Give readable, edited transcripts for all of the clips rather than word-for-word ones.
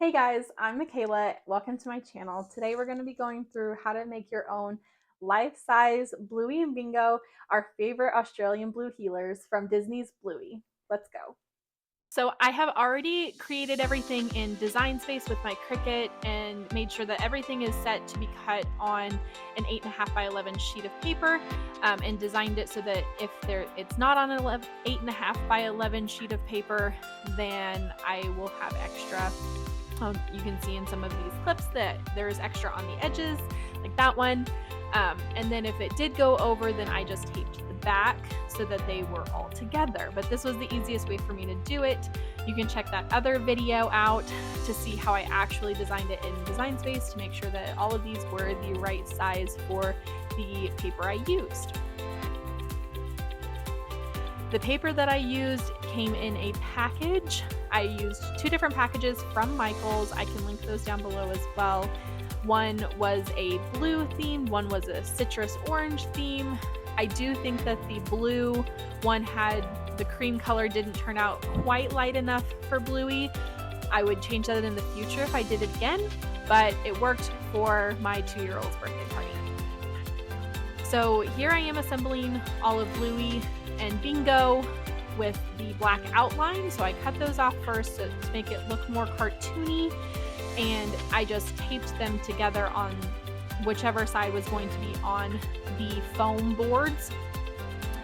Hey guys, I'm Michaela. Welcome to my channel. Today we're going to be going through how to make your own life-size Bluey and Bingo, our favorite Australian blue healers from Disney's Bluey. Let's go. So I have already created everything in Design Space with my Cricut and made sure that everything is set to be cut on an 8.5 by 11 sheet of paper, and designed it so that if it's not on an 8.5 by 11 sheet of paper, then I will have extra. You can see in some of these clips that there's extra on the edges, like that one. And then if it did go over, then I just taped the back so that they were all together. But this was the easiest way for me to do it. You can check that other video out to see how I actually designed it in Design Space to make sure that all of these were the right size for the paper I used. The paper that I used came in a package. I used two different packages from Michael's. I can link those down below as well. One was a blue theme, one was a citrus orange theme. I do think that the blue one had the cream color didn't turn out quite light enough for Bluey. I would change that in the future if I did it again, but it worked for my 2-year-old's birthday party. So here I am assembling all of Bluey and Bingo with the black outline. So I cut those off first to make it look more cartoony, and I just taped them together on whichever side was going to be on the foam boards.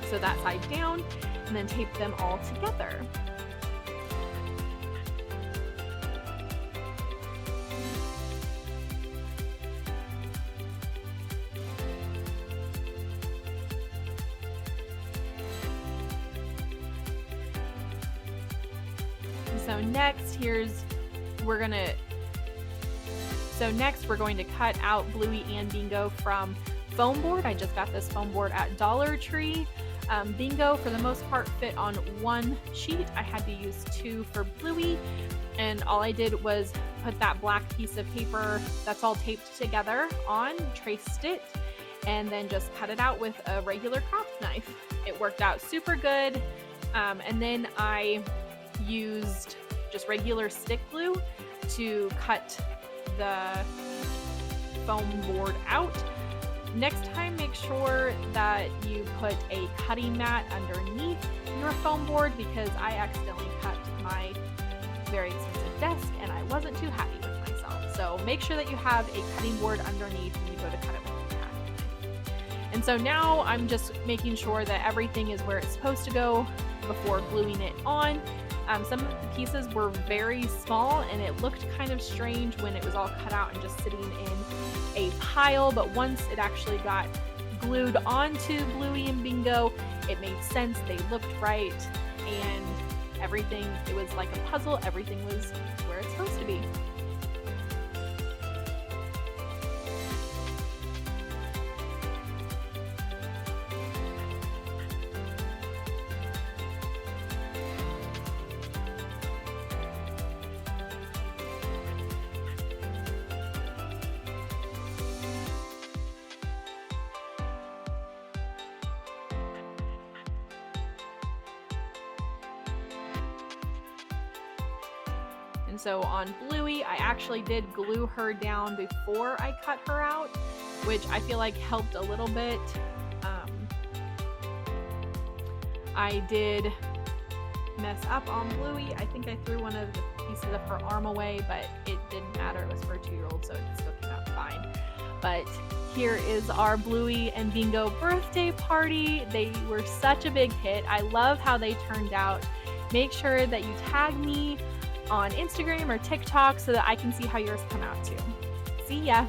So that side down, and then taped them all together. So next we're going to cut out Bluey and Bingo from foam board. I just got this foam board at Dollar Tree. Bingo, for the most part, fit on one sheet. I had to use two for Bluey, and all I did was put that black piece of paper that's all taped together on, traced it, and then just cut it out with a regular craft knife. It worked out super good. And then I used just regular stick glue to cut the foam board out. Next time, make sure that you put a cutting mat underneath your foam board, because I accidentally cut my very expensive desk and I wasn't too happy with myself. So make sure that you have a cutting board underneath when you go to cut it with a craft knife. And so now I'm just making sure that everything is where it's supposed to go before gluing it on. Some of the pieces were very small and it looked kind of strange when it was all cut out and just sitting in a pile, but once it actually got glued onto Bluey and Bingo, it made sense, they looked right, and everything, it was like a puzzle, everything was where it's supposed to be. And so on Bluey, I actually did glue her down before I cut her out, which I feel like helped a little bit. I did mess up on Bluey. I think I threw one of the pieces of her arm away, but it didn't matter. It was for a 2-year-old, so it still came out fine. But here is our Bluey and Bingo birthday party. They were such a big hit. I love how they turned out. Make sure that you tag me on Instagram or TikTok so that I can see how yours come out too. See ya!